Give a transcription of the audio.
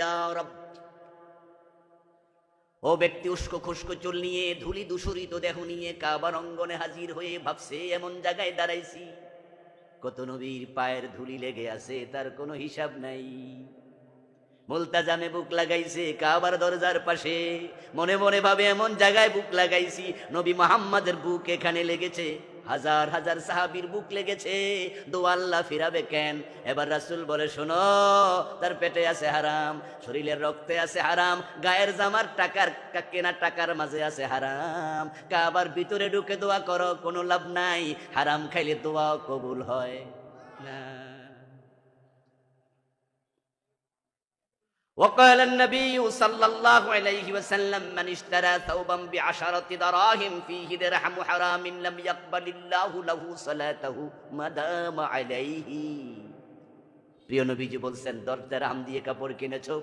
ইয়া রব। ও ব্যক্তি উস্কো খুস্কো চুল নিয়ে ধুলি দূষরিত দেহ নিয়ে কাবার অঙ্গনে হাজির হয়ে ভাবছে এমন জায়গায় দাঁড়াইছি কত নবীর পায়ের ধুলি লেগে আছে তার কোনো হিসাব নাই। মুলতাজামে বুক লাগাইছে কাবার দরজার পাশে, মনে মনে ভাবে এমন জায়গায় বুক লাগাইছি নবী মুহাম্মাদের বুক এখানে লেগেছে, হাজার হাজার সাহাবীর বুক লেগেছে, দোয়া আল্লাহ ফিরাবে কেন? এবার রাসূল বলে শোনো, তার পেটে আছে হারাম, শরীরের রক্তে আছে হারাম, গায়ের জামার টাকার কেনা টাকার মাঝে আছে হারাম। কাবার ভিতরে ঢুকে দোয়া করো কোনো লাভ নাই, হারাম খাইলে দোয়াও কবুল হয় না। وقال النبي صلى الله عليه وسلم من اشترى ثوبا ب10 دراهم فيه درهم حرام لم يقبل الله له صلاته ما دام عليه। প্রিয় নবীজি বলছেন 10 দিরহাম দিয়ে কাপড় কিনেছো,